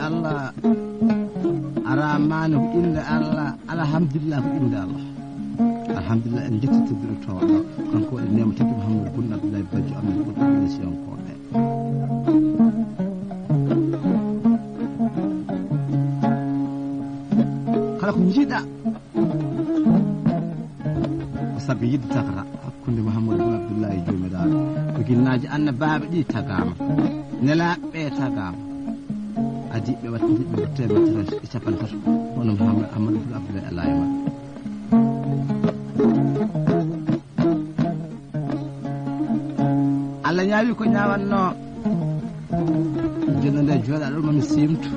Allah aramani ko inde Allah alhamdulillah ko inde Allah alhamdulillah en jettitidiro to kanko e nema tagi Mouhamadou Boun Abdallah Badji amen ko mission ko e kala ko jiiɗa ko sabi yidde takata hakkunde Mouhamadou Boun Abdallah e jomiraɗo ko ginnaji annabaɓe ɗi tagama nelaɓe tagama adiɓe wattiɓe ko temedere e capan tato hono Amadou Boun Abdallah Allah e maɓɓe Allah ñaawi ko ñaawanno jonde nde jooɗa ɗo mami simtu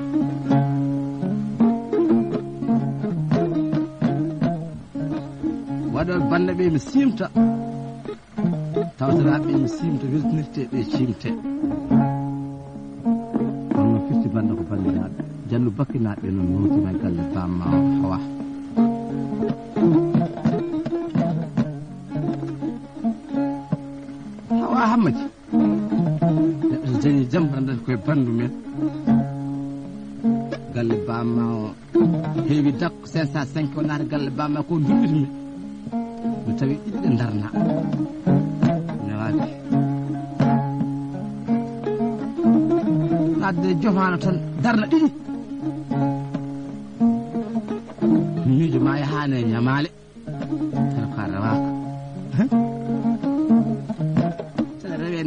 waɗoɓe bande ɓe mi simta tawtiraɓe mi simta weltinirte ɓe cimte kono noon firti bande ko bandiraɓe Diallo bakkinaɓe noon nowtima e galle bamma Hawa Hammadi neɗɗo so dañi jaam andata koye bandu men galle bamma o heewi dakko 505 o naata galle bamma ko duɓɓitimi mi tawi ɗiɗi ɗe darna newaki nadde jofano tan darna ɗiɗi miijo ma yahane ñamale tan ko rewaka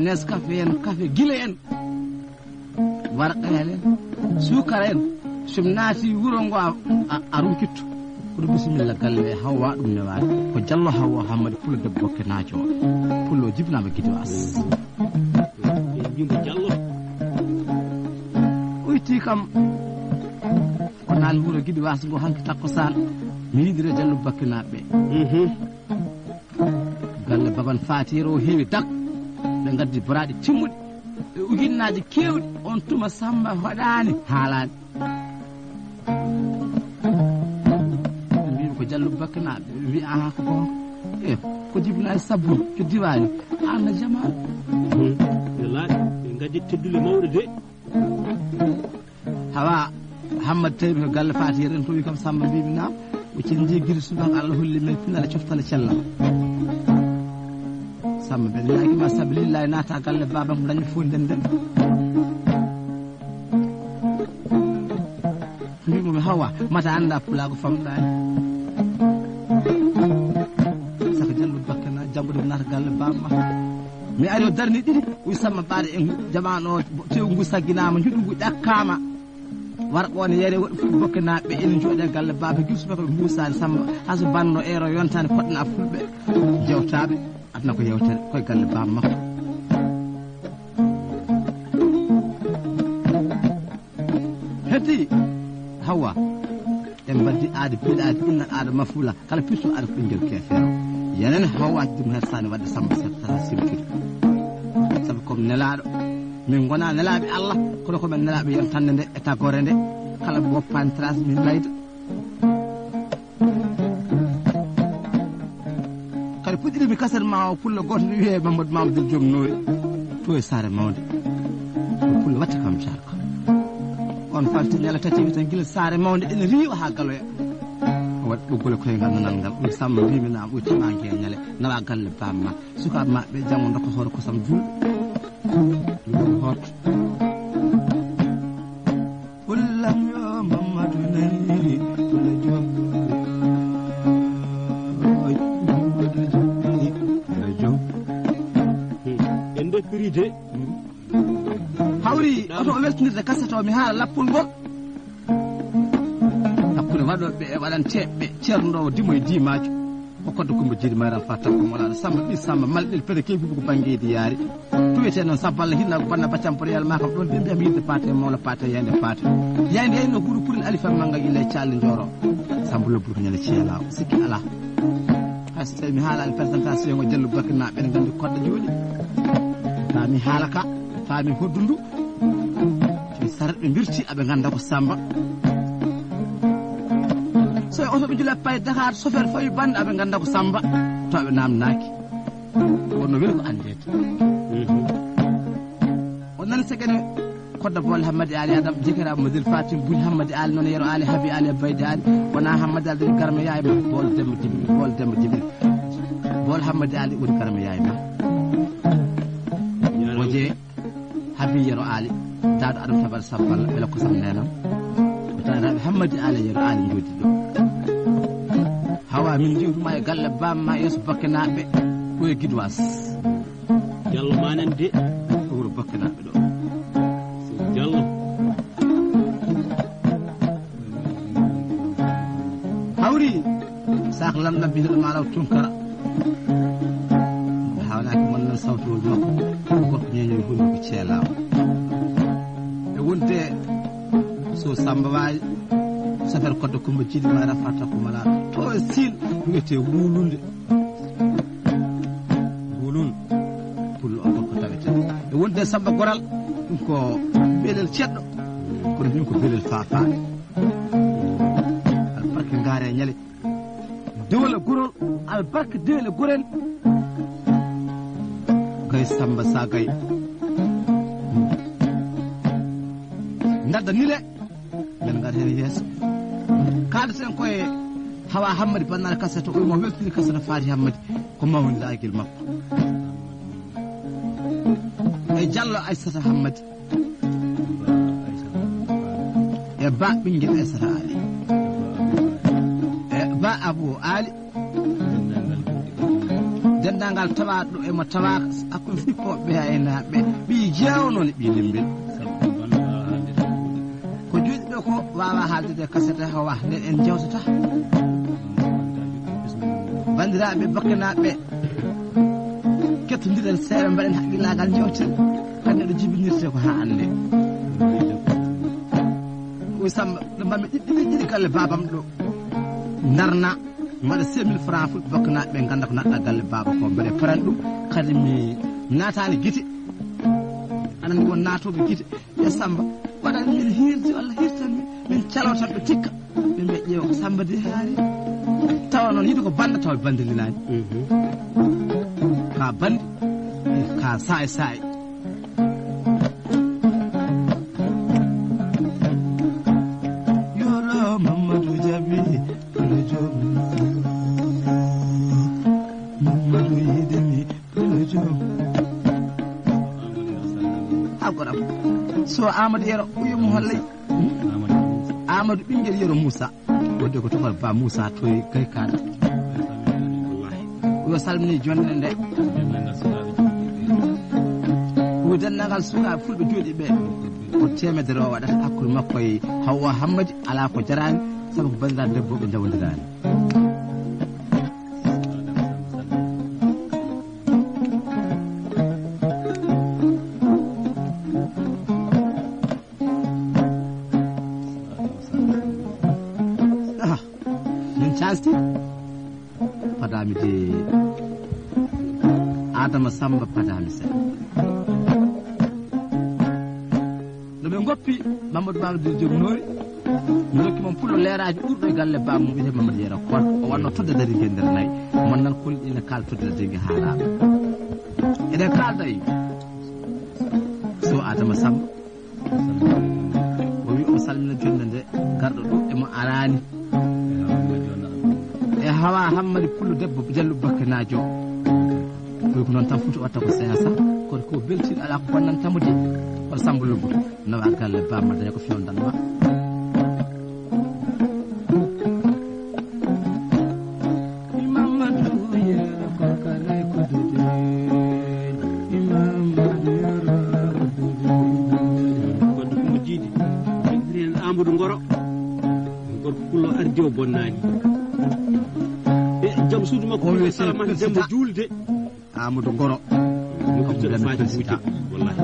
Nescafé en café guila en warqayal en sukara en sum naati wuro ngo a rumkitto koɗo bisimilla galle e Hawa ɗum newani ko Diallo Hawa Hammadi pulo debbo bokke naajo o pullo jibnama guido as Diallo uyti kam ko naal wuro guiɗi was ngo hanki takkosan mi yidire Diallo bakkinaɓe galle baban Fatiro o heewi dak ɓe gaddi baraɗi timmuɗi e ujunnaji kewɗi on tuma Samba waɗani haalani mbimi ko Diallo bakkinaɓe wi aha ko gonga e ko jibinaji sabburu to diwani anna jamanu wallahi ɓe gaddi teddule mawɗe de Hawa Hammadi tawi ko galle Fatiro en to wi kam Samba mbimi nam o cendi guiri subaka Allah holli men finale coftale cellal Samba ɓe ñaguima sabilillahi naata galle babam ko dañi fof nden mbimomi Hawa mata anda pulago famɗani saka Diallo bakkana janggoɗe naata galle bamma mi ari o darni ɗiɗi wi Samba ɓaade en jamanu o tew ngu sagginama juɗu ngu ƴakkama warɓone yere woɗɗi fuɗi bokkanaɓe ene jooɗe galle baba guisubaka ɓe mbusani Samba haso banno ero yontani poɗɗana fulɓe jewtaɓe adna ko yewtere koye galle bam makko heddi Hawa en mbaddi aade piiɗaade innal aada mafula kala pirto aada ko ɓinngel keefeero yenen Hawaji ɗum her sani wadde Samba sa simtude sabu comme nelaaɗo min gona nelaaɓe Allah kono komin nelaaɓe yentande nde e tagore nde kala woppani trace min layda kadi puɗɗirimi kaset ma o pulla goto ne wiye Mamadou Mamadou Diom Noye to e saare mawde o pulla watta kam jarko on falti ñala tati wi tan guila saare mawde ene riiwa ha galoya o waɗi ɓoggole koyngal nanal ngal ɗum Samba mbimi nam ɓuytama guiya ñale nawa galle bamma sukaɓe maɓe janggo dokka hoore kosam julɓe ɗum hotto pullam yo Mamadou nani pulla Diom hawri oto o weltinirde kaset o mi haala lappol ngol hakkude waɗoɓe e waɗanteɓe ceernoɗo dimo e dimajo o kodde Coumba Djily Mayram Fatam ko walaɗo Samba ɗi Samba malɗel pede kewi ko banggueji yaari to wiyete noon Samba Allah hinna ko banna baccam poriyal ma kam ɗon ɓe mbiyam yidde paate mawla paate yande paate yande yayno huuɗo purin alifam manga ille calli joro Samba lobburu ko ñande ceelaw sikki ala hay so tawi mi haalani présentation o Diallo bakkinaɓe ene gandi kodɗo jooɗi mi haala ka faami hoddundu so sarɗe birti aɓe ganda ko Samba so oto ɓe jula paye Dakar chauffeur fawi bande aɓe ganda ko Samba to aɓe namnaki wonno weli ko andede o nani segene kodda bol hammadi ali adam jekera model fatim bul hammadi ali non yero ali habi ali bayde ali wana hammadi ali garma yaay bol dem jibril bol hammadi ali woni garma yaay ma waje habi yero ali daado adam tabar sabbal bela ko sam nenam tan hammadi ali yero ali jodi do hawa min jiwtuma e galle bamma yeso bakkanaɓe koye gidwas Diallo manen de wuro bakkanaɓe ɗo Diallo hawri sak lamɗa bihiɗo malaw tunkara hawnaki mon nan sawtowol makko gorko ñeñoy hunde ko ceelaw e wonde so samba wawi safere kodde kumba jiiɗi ma rafata ko mala to e sil wiyete wulunde pullo on ko tawete e wonde samba goral ɗum ko beelel ceɗɗo kono min ko beelel faafaade albarka ngaare ñale dewle gorol albarka dewle gorel kay samba sagay ndadda nile men ngar hen yeeso kaldaten koye hawa hammadi bannare kasete o mo weltini kasete faati hammadi ko mawniɗagel makko e Diallo Aissata Hammadi e ba ɓinguel Aissata Ali e ba Abou Ali dendagal tawaɗo emo tawa hakkude fippoɓe ha e naɓe ɓi jewnone ɓi limbel ko juuɗe ɗo ko wawa haaldude kasete hawa nden en jewtata bandiraɓe bakkanaɓe kettodiren seeɗa mbaɗen haqqillagal jewten kadi ɗo jibinirte ko ha ande o samba ɗo mbami ɗiɗi galle babam ɗo darna mbaɗa 5000 francs fulɓe bakkanaɓe ganda ko naɗɗa galle baba ko mbeɗe paran ɗum kadi mi natani guite aɗa won natoɓe guite e samba waɗan min hirde walla hirtanmi min calo tan ɓe tikka ɓe mbiya ƴeewa ko samba de haari tawa noon yiide ko banda tawa bandirinani ka bandi ka saay yoro Mamadou Jabi pele jom Mamadou yidemi pele jom hakoram so Amadou yero uyumo hollay Amadou ɓinguel yero Moussa wonde ko tokal ba Moussa toye kay kaɗa yo salmini jonde nde o dendagal suka fulɓe jooɗi ɓe ko temedere o waɗata hakkude makko e Hawwa Hammadi ala ko jarani sabu ko bandiraɓe debbo ɓe jawodirani min casdi padami de Adama Samba padami sen no ɓe goppi Mamadou Mamadou Jomnori mi rokki mon pullo leeraji ɓurɗo e galle bam mum wiyete Mamadou Yero Kon o wanno todde dari gue nder nayyi mon nan kolli ene kaala todde dari gue haalaɓe eɗen kalda e so Adama Samba o wi o salmina jonde nde garɗo ɗo emo arani e Hawa Hammadi pullo debbo Diallo bakkanajo koy ko noon tan futi watta ko 500 kono ko beltiɗo ala ko bonnantamo de on Samba Lobbuto nawa galle bamma daña ko fewdanma Amadou Ngoro gorko pullo ardi o bonnani e jaam suudu makko o salamata dembo julde Amadou Ngoro wallahi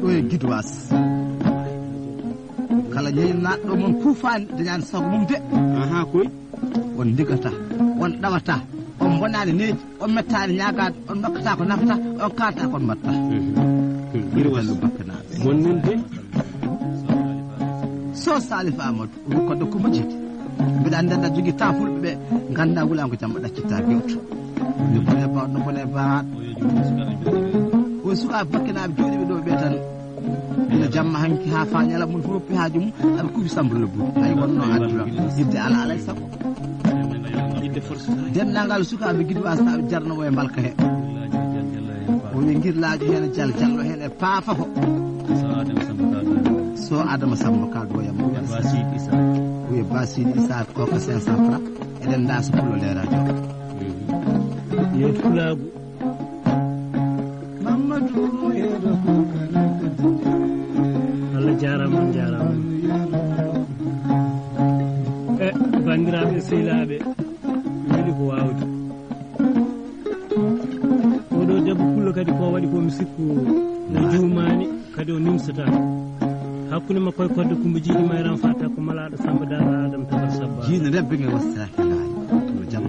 ɗo e Guidoas kala ñeyi naɗɗo moon puufani dañani sago mum de aha koy on diggata on ɗawata on bonani neeji on mettani ñagade on bakkata ko nafata on kalta kon mbatta Guidoas bakkanaɓe mon non de so Salif Amadou kodde ko majjiti mbiɗa andi anda jogui temps fulɓe ɓe ganda wulanko jam ɗaccitta gewto no bone ba o suka bakkinaɓe jooɗiɓe ɗo ɓe tan ina jamma hanki ha fa nyala mun foppi haaju mum aɓe kufi sambruno buuɗi hay wonno adduna yidde ala alay sago denndangal sukaaɓe giɗi wasaɓe jarno o e mbalka he o wi guirlajo hen jal jallo hen e paafa ko so adama samba kaldo yam o wi basidi isa ko ka 500 francs eɗen dasa pulo lerajo yet kulagu mamadou yedo ko Allah jarama e bandiraɓe sehilaɓe weeli ko wawde oɗo debbo pullo kadi ko waɗi komi sikku no jumani kadi o nimsata hakkude makko e kodde Coumba Djidy Mayran Fata ko malaɗo Samba Dara Adama Tabar Sabba jiino rebbe nge wassaki laayi no jam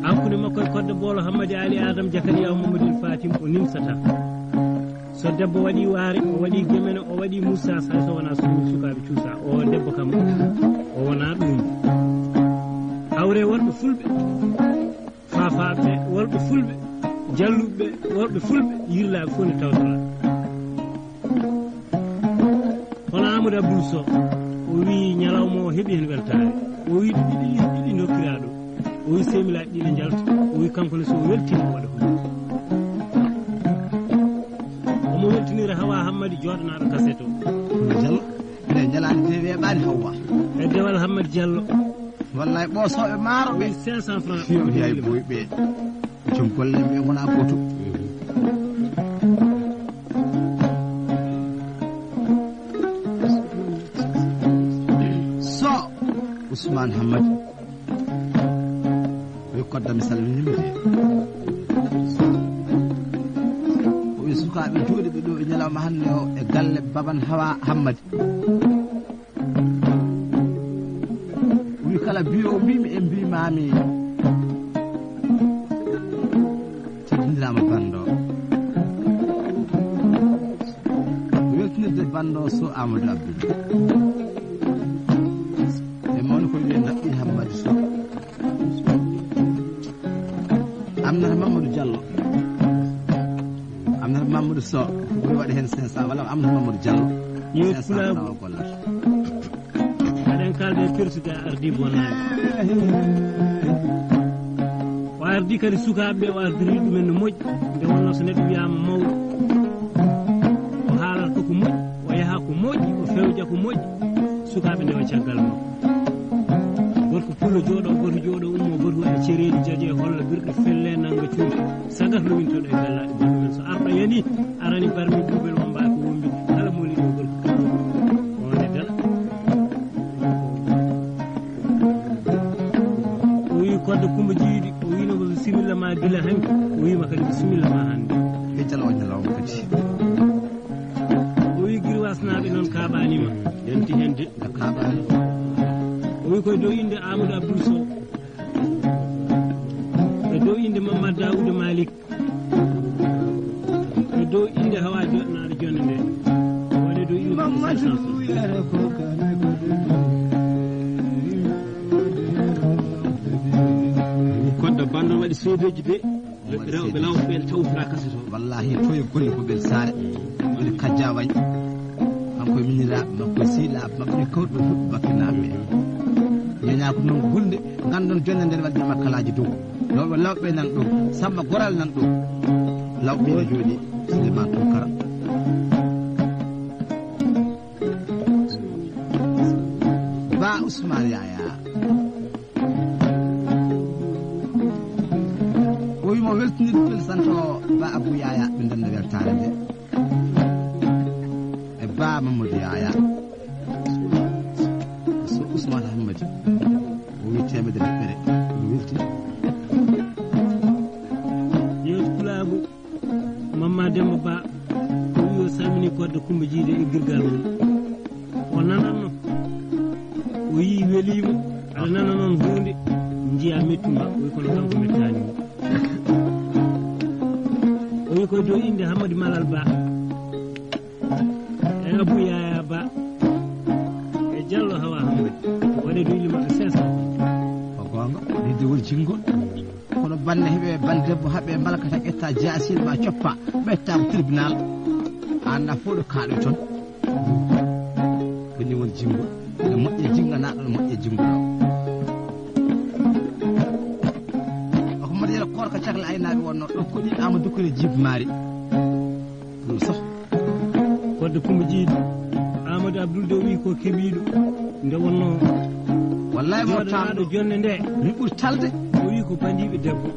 hakkude makko e kodde Bolo Hammadi Ali Adama Jakariya Mamadou Fatim o nimsata so debbo waɗi waare o waɗi gemene o waɗi Moussa hay so wona sukaɓe cuusa o debbo kam o wona ɗum hawre worɓe fulɓe fafaɓe worɓe fulɓe jalluɓe worɓe fulɓe yirlaɓe fof ne tawtora hono Amadou Abdoul Sow o wi ñalawma o heeɓi hen weltare o wi ɗiɗi dokkira ɗo o wi semilaji ɗiɗi jalta o wi kankone so weltima waɗa ko omo weltinira Hawa Hammadi joɗanaɗo kaset o Diallo ene jalani de weɓani Hawa e dewal Hammadi Diallo wallay ɓoosoɓe maaro ɓe 500 francs fiwdi hay boy ɓe joom golle ɓe wona goto so Ousmane Hammadi wi kodda mi salminima de o wi sukaɓe jooɗi ɓe ɗo e ñalawma hannde o e galle baban Hawa Hammadi wi kala biyo mbimi e mbimami tedindirama bando weltinirde bando so Amadou Abdoul e mawni ko wiye naɓɓi Hammadi so amnata Mamadou Diallo amnata Mamadou Sow ɓuri waɗi hen 500 walla amnata Mamadou Diallo yetulago gollata aɗen kalde pertude ardi bonnani o ardi kadi sukaɓeɓe o ardiri ɗumen no moƴƴi nde wonno so neɗɗo wiyama mawɗo o haalata ko moƴƴi o yaaha ko moƴƴi o fewja ko moƴƴi sukaɓe ndewa caggal makko gorko pullo jooɗo goto jooɗo ummo goto waɗa cereji jaaje holla birɗo felle nanga cuuɗi sagat lowintoɗo e gallaɗe bandumen so arɗo yani arani barmi ɓuɓel o mba ko wombi kala moliɗo gorko one dala o wi kodde Coumba Djidy o wino ko bisimilla ma gila hanki o wima kadi bisimilla ma hande hejjal o ñalawma kadi o wi girwasnaɓe noon kaɓanima yanti hen de kaɓani o wi koye dow inde Amadou Abdoul Sow e dow inde Mamadou Daoud Malick e dow inde Hawa joɗanaɗo jonde nde waɗe dow inde kodda bando waɗi sodoji ɓe rewɓe lawɓe ɓe tawtora kaset o wallahi toye golle ko ɓel saare woni kajja wañi kanko e miniraɓe makko e siilaɓe makko e kawɗe ɓe fuɗɗi bakkinaɓe ñaña ko noon gulde gandon jonde nden waɗi makkalaji dow lawɓe nan ɗo Samba Goral nan ɗo lawɓe ne jooɗi Souleymane Tounkara ba Ousmane Yaya o wimo weltinirde fel santo ba Abou Yaya ɓe ndenda weltare nde e ba Mamadou Yaya so Ousmane Hammadi o wi temedere ɓere o welti yewti kulago Mamma Demba Ba o wi o salmini kodde Coumba Djidy e girgal mum o nananno o yi welima aɗa nana noon hunde jiiya mettuma o wi kono kanko mettani o wi koye dow inde Hammadi Malal Ba e Abou Yaya Ba e Diallo Hawa Hammadi waɗe dow ille maɓɓe 500 ko gonga yidde woni jingol kono banne heɓe bandebbo haɓe mbalkata ƴetta jasil ma coppa ɓetta ko tribunal anna fof ɗo kaaɗo toon bini won jimbo ne moƴƴe jinganaɗo ne moƴƴe jimbuɗo ko mbaɗa yela korka cakle aynaɓe wonno ɗo koɗi Amadou Kouré Djiby Mari ɗum sax wadde Coumba Djiby Amadou Abdoul de wi ko keɓiɗo nde wonno wallahi mo joɗanaɗo jonde nde mi ɓuuri talde o wi ko bandiɓe debbo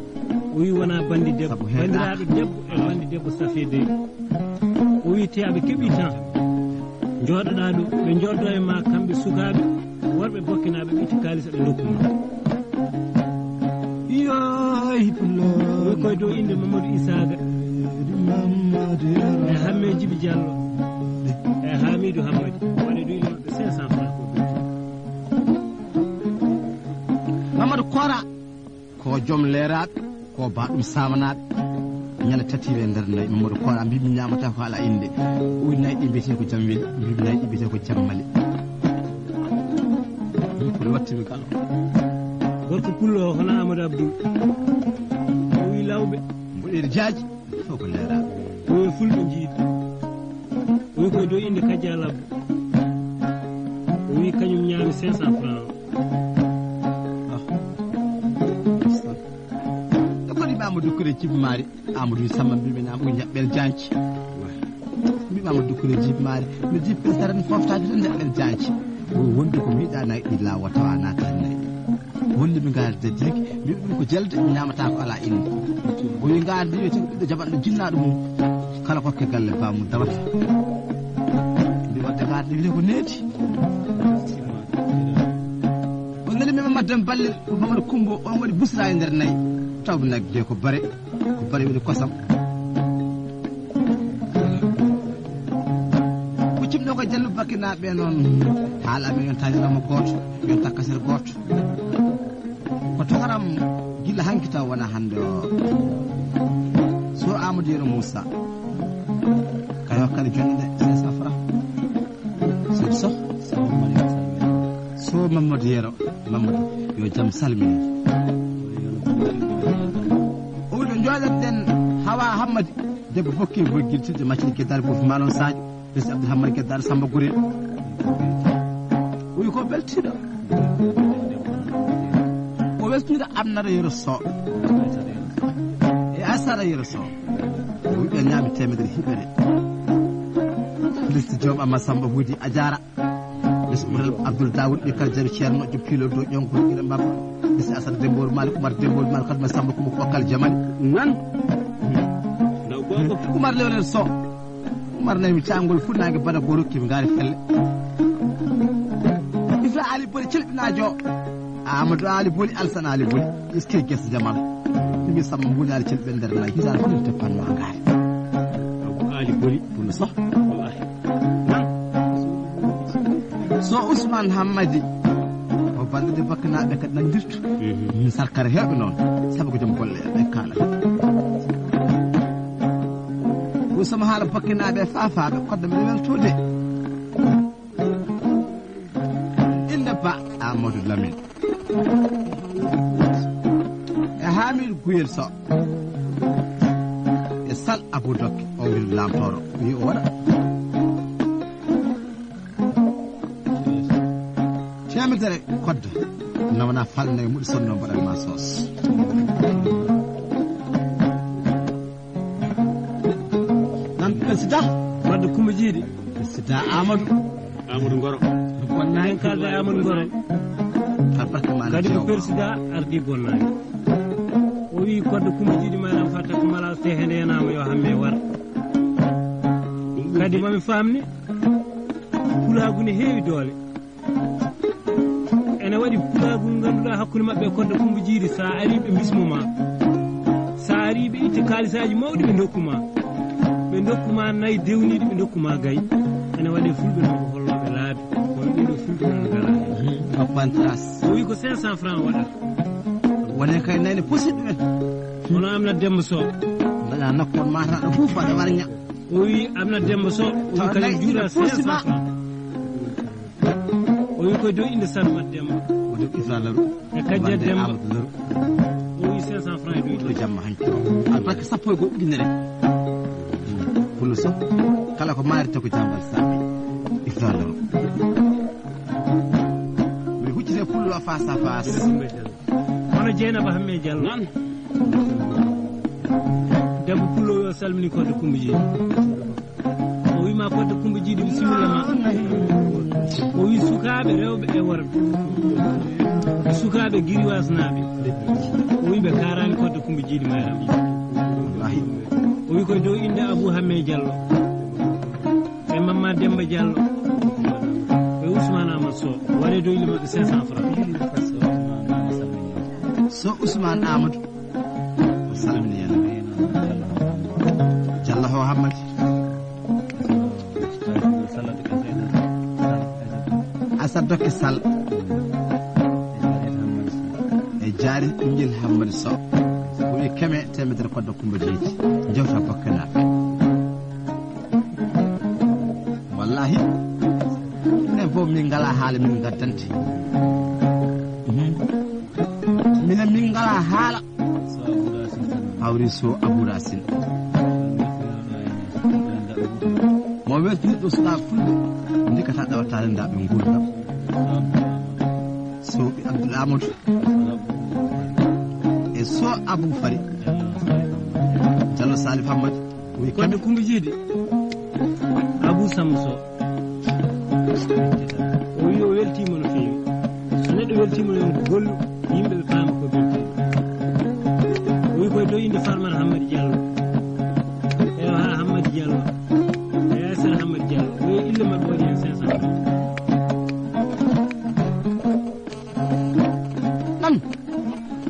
o wi wona bandi debbo bandiraɗo debbo e bandi debbo safi de o wi teaɓe keeɓi tan jooɗoɗa ɗo ɓe jooɗo e ma kamɓe sukaɓe worɓe bokkinaɓe ɓitti kalis ɓe dokkuma yoy wi koye dow inde Mamadou Isaga e Hamme Djiby Diallo e Hamidou Hammadi waɗe ɗo inde maɓɓe 500 francs Mamadou Kora ko joom leeraɓe ko baɗum samanaɓe ñande tatiɓe e nder nayyi Mamadou Kora mbimi ñamata ko ala inde uyi nayyi ɗi mbiyete ko jam weli mbimi nayyi ɗi mbiyete ko jammali ko wattimi kala gorko pullo o hono Amadou Abdoul o wi lawɓe mboɗeɗe jaaji fof ko leeraɓe o wi fulɓe jiiɗi o wi koye dow inde Kadia Labbo o wi kañum ñaami 500 francs Amadou Kouré Djiby Mari Amadou Samba mbimi nam ɓuuri jaɓɓel janci mbimi Amadou Kouré Djiby Mari mi ji pesare no foftade tan jaɓɓel janci wonde ko miiɗa nayyi ɗi lawa tawa natani nayyi wonde mi garde dirki mbiɓe ɗum ko jelde mi ñamata ko ala inde o wi garde wiyete ɓiɗɗo jaɓanɗo jinnaɗo mum kala kokke galle bamum dawata mbi wadde garde wiyete ko needi o nani mima maddam balle Mamadou Coumba on waɗi busra e nder nayyi tawɓe nagge de ko bare woni kosam ɓuccim ɗo ko jallu bakkinaɓe noon haalaɓe yon tañirama goto yon takkasere goto ko tokaram gila hanki taw wona hande o so Amadou Yero Moussa ka hokkade jonde 500 francs so Mamadou Yero Mamadou yo jaam salmini o wi ɗo jooɗaten Hawa Hammadi debbo fokki boggirtide maccine Gueddar Bofi Malon Sadio resi Abdou Hammadi Gueddar Samba Gurel o wi ko beltiɗo o weltiɗo Amnara Yero Sow e Asara Yero Sow o wi ɓe ñaami temedere hiɓere liste joom Amma Samba Hudi a jara lesi ɓural Abdoul Daoud ɓe kala jaru ceerno jo piilo dow ƴonko ire mbabba lesi Asara Dembol Malik Oumar Dembol Malik Kadma Samba Coumba Bokkal Jamani nan Oumar Lewnel Sow Oumar nayi mi cangol funnangue bada ko rokkimi gaari felle Ifra Ali Boli celɓinajo Amadou Ali Boli Alsane Ali Boli iske guesa jamanu ɗumi Samba Mbuni Ali celɓe nder nayi hisane fof nde teppanno a gaari Ali Boli Boli Sow so Ousmane Hammadi o balɗude bakkanaɓe kadi nandirtu min sarkare hewɓe noon saabu ko joom golle ɓe kaala Ousama haala bakkanaɓe fafaɓe kodde mbiɗa weltude inde Ba Amadou Lamine e Hamidou Guyel Sow e Sall Abou Dokke o wil lamtoro wi o waɗa temedere kodde nawna falnayi muɗi sonno mbaɗanma sos nan président wadde Coumba Djiby président Amadou Ngoro wonnayi kalde Amadou Ngoro kadi ko président ardi bonnani o wi kodde Coumba Djiby maɗam fatta ko mala tehede henama yo hamme war kadi mami famni pulagu ne heewi doole ene waɗi pulagu ganduɗa hakkude mabɓe kodde Coumba Djiby sa ari ɓe bismoma sa ari ɓe itti kalisaji mawɗi ɓe dokkuma nayyi dewniɗi ɓe dokkuma gayi ene waɗe fulɓe noon ko holloɓe laabi kono ɓeɗo fulɓe noon gala bantras o wi ko 500 francs waɗata wone kay nayne posiɗ ɗumen hono Amnat Demba Sow daña nokkon mataɗo fof waɗa warña o wi Amnat Demba Sow o wi kadi juuɗa 500 francs o wi koye dow inde Sarmat Demba o dow Ifra Laru e Kadia Demba o wi 500 francs e dow jamma hanki albarka sappo e goɗɗo ujunere Pullo Sow kala ko maarite ko jambal sabi dollar mi huccite pullo face à face hono Dieynaba Hamme Diallo nan debbo pullo yo salmini Kodde Coumba Djidy o wima Kodde Coumba Djidy bisimilla ma o wi sukaɓe rewɓe e worɓe sukaɓe Guiriwas naaɓe o wi ɓe karani Kodde Coumba Djidy Mayram wallahi o wi koye dow inde Abou Hamme Diallo e Mamma Demba Diallo e Ousmane Amadou Sow waɗe dow inde maɓɓe 500 francs so Ousmane Amadou o salmini yen Diallo ho Hammadi Asad Dokke Sall e jaari ɓinguel Hammadi Sow o wi keme temedere Kodde Coumba Djidy jewta bokkanaɓe wallahi minen fof min ngala haala min gaddante minen min ngala haala hawri so Abou Racine mo weltiniɗo suka fulɓe ndikata ɗawatare ndaɓe nguurdam so ɓi Abdoul Amadou e so Abou Fari Diallo Salif Hammadi wi Kodde Coumba Djidy Abou Samba Sow o wi o weltima no fewi so neɗɗo weltima yon ko gollu yimɓe ɓe paama ko weltima o wi koye dow inde Farmata Hammadi Diallo e ha Hammadi Diallo e Yassine Hammadi Diallo o wi ille mabɓe waɗi hen 500 ɗam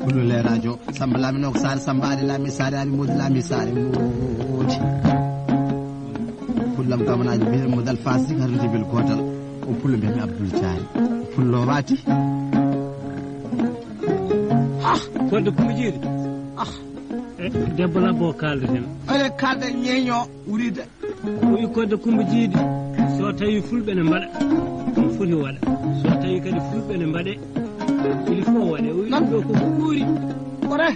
fullo le radio Samba laamino ko Sare Samba ari laami Sare ari Modi laami Sare Modi fullam gamanaji mbiyen mo dal fasik harde bel gotal o pullo mbiyami Abdoul Diary pullo wati Kodde Coumba Djidy debbo labbo kalde ten ene kalde ñeño wuride o wi Kodde Coumba Djidy so tawi fulɓe ne mbaɗa ɗum foti waɗa so tawi kadi fulɓe ne mbaɗe il faut waɗe o wi ɗo koko ɓuuri ore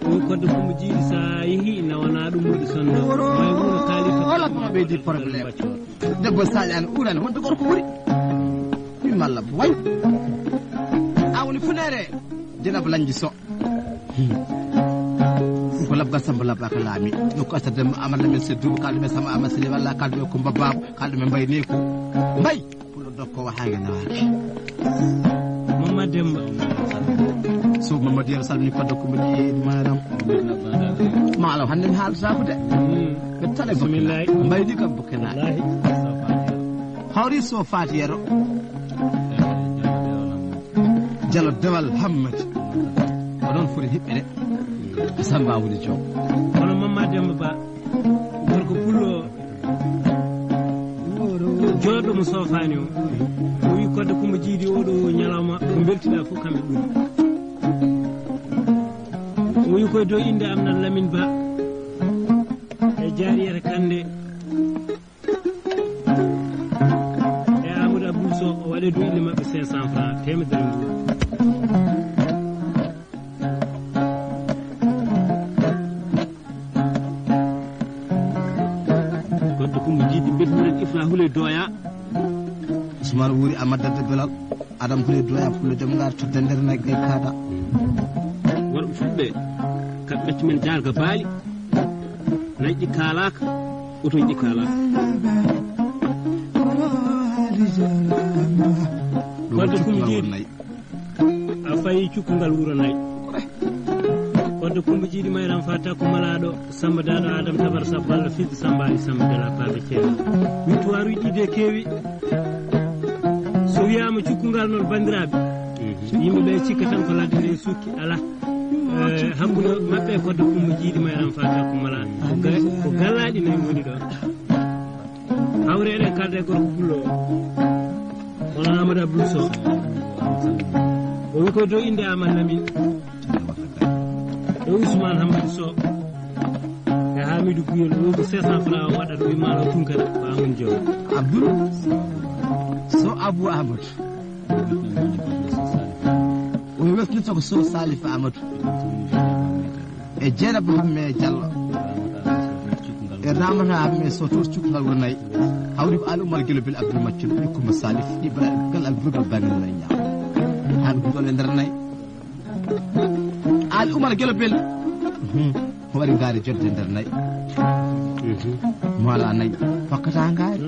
o wi Kodde Coumba Djidy sa yeehi nawana ɗum woɗi sonno way wuuro kalifa wala ko ɓeydi probléme debbo saƴi an ɓuurani wonde gorko ɓuuri mi malla way awni funere Dieynaba Lañji Sow ko labgal Samba labbaka laami ɗum ko asade Amar Lamine Sedduɓe kalɗo men Samba Amar Sili walla kalɗo men Coumba Babou kalɗo men Mbaye Neeko Mbaye pullo dokko wahange nawaki Mamma Demba so Mamadou Yero salmini Kodde Coumba Djidy Mayram maalaw hande mi haaldata de ɓe tale bisimillahi Mbaye ni kam bokkenaɗe hawri so Faty Yero Diallo Dewal Hammadi oɗon foti hiɓɓe de Samba woni joom kono Mamma Demba Ba gorko pullo joɗɗo mo sofani o o wi Kodde Coumba Djidy oɗo ñalawma ko beltiɗa fof kamɓe ɓuuri o wi koye dow inde Amnat Lamine Ba e Diariyata Kande e Amadou Abdoul Sow o waɗe dow inde mabɓe 500 francs temedere nguur Kodde Coumba Djidy beltinan Ifra Houleye Doya Ousmane Wuri Amadou Belal Adam Houleye Doya pullo joom ngar todde nder nagge kaada worɓe fulɓe kamɓe ɓecci men jarga baali naƴƴi kaalaka otoñƴi kaalaka Kodde Coumba Djidy a fayi cukkongal wuuro nayyi Kodde Coumba Djidy Mayram Fata ko malaɗo Samba Dado Adam Tabar Sabbo Allah fiɗɗo Samba Ali Samba de la Paɓe Ceerno victoire uji ɗiɗi keewi so wiyama cukkongal noon bandiraɓe yimɓeɓe cikka tan ko ladde nde sukki ala hakkude mabɓe Kodde Coumba Djidy Mayram Fata ko malaɗo ko gallaɗi nayi woni ɗon hawre eɗen kalde e gorko pullo o hono Amadou Abdoul Sow o wi koye dow inde Amar Lamine e Ousmane Hammadi Sow e Hamidou Guyel o wi ko 500 francs o waɗata o wi maalo tunkara ko Amadou Diaw Abdoul so Abou Amadou o weltinta ko so Salif Amadou e Dieynaba Hamme Diallo e ramata me so to cukal wonay hawdi ko al umar gelo bil abdul maccul ko masalif ibra gal al bugal bangin lay ñaaw han ko dole ndar nay al umar gelo bil ko wari gaari jodde ndar nay mala nay fakata ngaari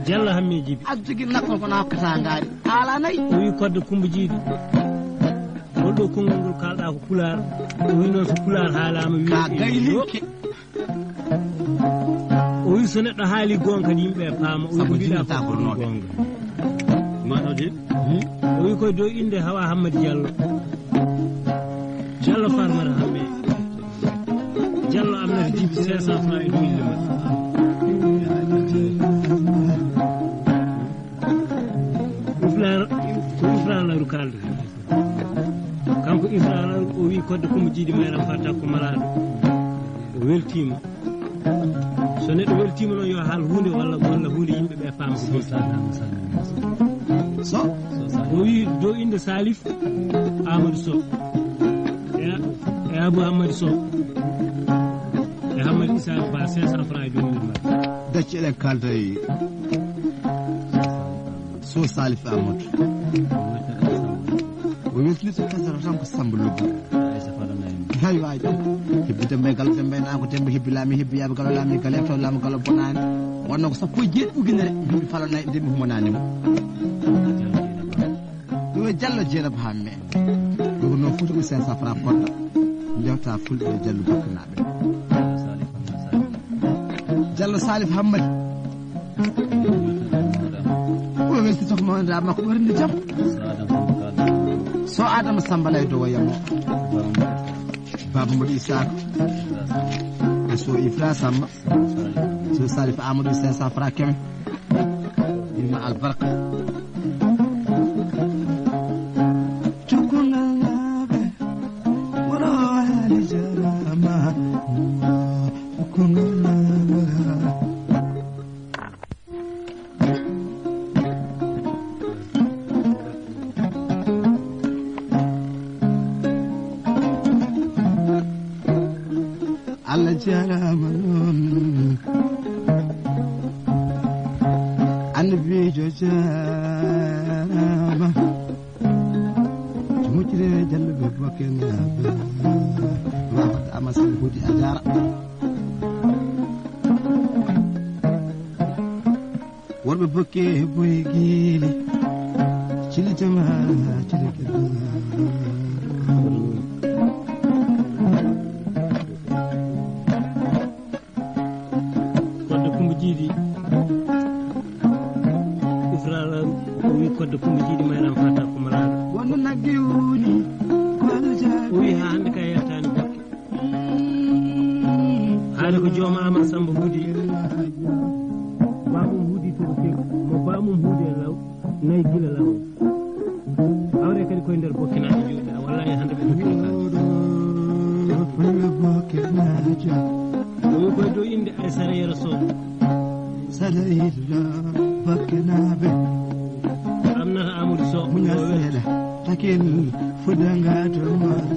jalla hammi jibi ajigi nakko ko na fakata ngaari ala nay wi kodde kumbu jiidi goldo kongol kalda ko pular wi non so pular haalama wi ka gaylinke o wi so neddo haali gonka yimbe paama o wi bida ko gonga ma do o wi ko do inde hawa hammad diallo diallo farmara hambe diallo amna jibi 500 francs e demi ifrar la rukalde kanko ifrar o wi kodde ko mo jiidi meram fatta ko malado o weltima so neddo weltima non yo haal hunde walla hunde yimbe be paam ko so o wi do inde Salif Amadou Sow e Abou Amadou Sow e Hamad Issa Ba 500 francs e demi dacci elen kalday so Salif Amadou o weltini so kasara tan ko Samba Lobbu hay way hebbi dembe gal dembe na ko dembe hebbi lami hebbi yabe gal lami gal to lami gal bonani wonno ko sappo jeeɗu ginere hebbi falana dembe humanani mo do jallo jeena bahamme do no futu 500 francs podda jewta fulbe jallu bakkanabe jallo Salif Hamad o welti tok mo nda makko warinde jam so Adama Samba lay do wayamo Baba Modou Isaac so Ifra Samba so Salif Amadou 500 francs keme ilma albarka chukunalabe wala hali jarama chukunalabe alla jarama annabi jo jarama mujre jalbe bakena wa amasan hudi ajara worbe bokke boy gili cili jama cili kodde ko jiidi mayram fata ko malado wonno naggiwuni ko jaa wi hande kay yaltani bokke haade ko jooma Amadou Samba hudi bamum hudi to ko mo bamum hudi law nay gila law awre kadi koy nder bokke na joodi wallahi hande be bokke ka bokke na joodi o ko do inde ay sarayero so sarayero bokke na be Amadou Sow munyasela taken fudanga to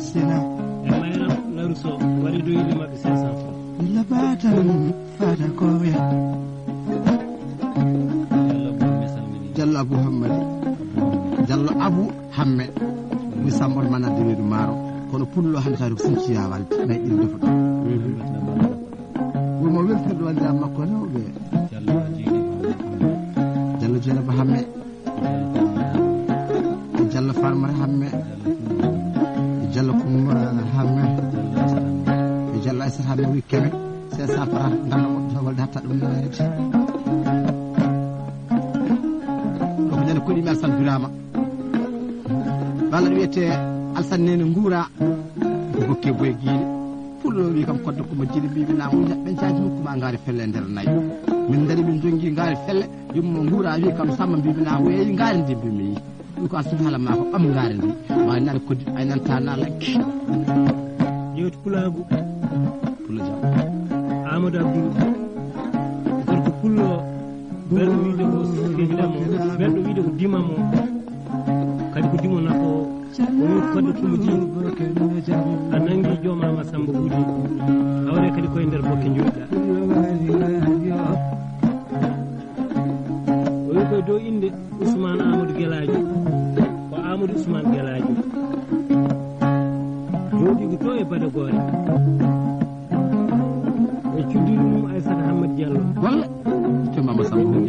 sina e mayram laru so wari do yidi mabbe 500 francs la batam fata ko ya Jallo Abou Hamad Jallo Abou Hammed mi sambol manade wedu maro kono pullo hande taari ko sinci yawal nay il defa do mo weltirdo wandi am makko no be Jallo Jena Ba Hammed Jallo Farmar Hammed Jallo Kumara Hammed Jallo Aissata Hammed wi keme 500 francs ngam mo tawal datta dum nawete ko nyane ko di mel san birama wala wiyete alsan nene ngura ko bokke boy giide pullo wi kam koddo ko mo jidi bibi na mo ben caaji ko ma ngari felle nder nay min dari min jongi ngari felle yummo ngura wi kam samma bibi na we ngari dibbi mi ko asun hala ma ko am ngari ndi ma nan ko di ay nan ta na lakki yewti pulagu pulo jam Amadou Abdou ko pullo berdo wiide ko hidamo berdo wiide ko dimamo kadi ko dimo nako kodde tumu jiini a nangi joomama Samba Huuji hawre kadi koye nder bokke juuɗɗa o wi koye dow inde Ousmane Amadou Gueladio ko Amadou Ousmane Gueladio jooɗigo to e Bada Gore e cuddiri ɗum Aissata Hamad Diallo walla to Mama Samba